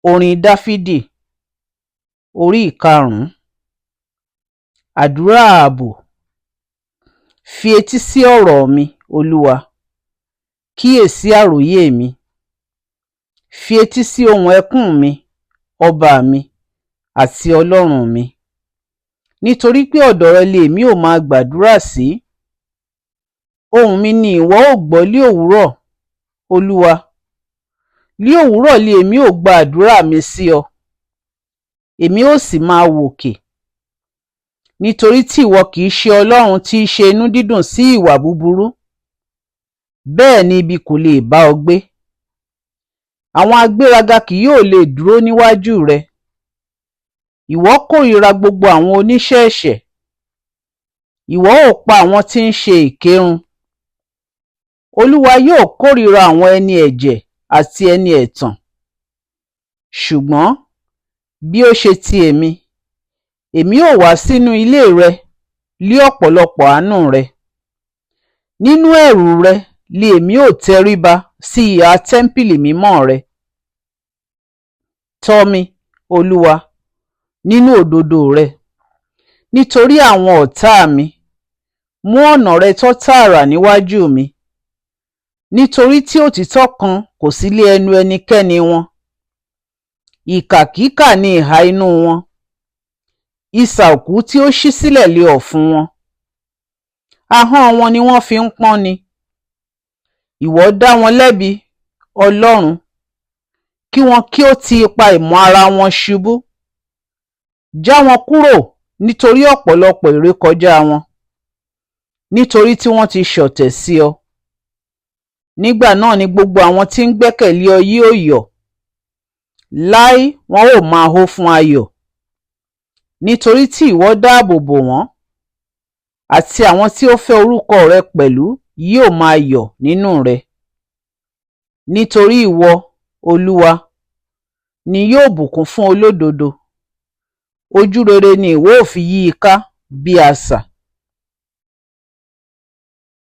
Orin Dáfídì orí ìkarùn-ún. Àdúrà ààbò. Fi etí sí ọ̀rọ̀ mi, Olúwa, kíyèsí àròyé mi. Fi etí sí ohùn ẹkún mi, ọba mi àti Ọlọ́run mi. Nítorí pé ọ̀dọ̀ rẹ ni èmi ò máa gbàdúrà sí. Ohùn mi ni ìwọ ó gbọ́ ní òwúrọ̀, Olúwa. Ní òwúrọ̀ ni èmi ò gba àdúrà mi sí ọ. Èmi ó sì máa wòkè. Nítorí tí ìwọ kìí ṣe Ọlọ́run tí í ṣe inú dídùn sí ìwà búburú. Bẹ́ẹ̀ ni ibi kò lè bá ọ gbé. Àwọn agbéraga kì yóò lè dúró níwájú rẹ. Ìwọ kórìíra gbogbo àwọn oníṣẹ́ ẹ̀ṣẹ̀. Ìwọ ó pa àwọn tí ń ṣe èké run. Olúwa yóò kórìíra àwọn ẹni ẹ̀jẹ̀ àti ẹni ẹ̀tàn. Ṣùgbọ́n bí ó ṣe ti èmi ó wá sínú ilé rẹ lí ọ̀pọ̀lọpọ̀ àánú rẹ. Nínú ẹ̀rù rẹ ni èmi ó tẹríba sí ìhà tẹ́ḿpìlì mímọ́ rẹ. Tọ́ mi, Olúwa, nínú òdodo rẹ. Nítorí àwọn ọ̀tá mi, mú ọ̀nà rẹ tọ́ tààrà níwájú mi. Nítorí tí òtítọ́ kan kò sí lé ẹnu ẹnikẹ́ni wọn. Ìkàkíkà ni ìhà inú wọn. Isà òkú tí ó ṣí sílẹ̀ lé ọ̀fun wọn. Ahọ́n wọn ni wọ́n fi ń pọ́n ni. Ìwọ dá wọn lẹ́bi, Ọlọ́run, kí wọn kí ó ti ipa ìmọ̀ ara wọn ṣubú. Já wọn kúrò nítorí ọ̀pọ̀lọpọ̀ ìrékọjá wọn. Nítorí tí wọ́n ti ṣọ̀tẹ̀ sí ọ. Nígbà náà ni gbogbo àwọn tí ń gbẹ́kẹ̀lé ọ yóò yọ̀. Láé wọn ó máa hó fún ayọ̀. Nítorí tí ìwọ dáàbò bò wọ́n. Àti àwọn tí ó fẹ́ orúkọ rẹ pẹ̀lú yóò máa yọ̀ nínú rẹ. Nítorí ìwọ, Olúwa, ni yóò bùkún fún olódodo. Ojú rere ni ìwọ ó fi yí i ká bí asà.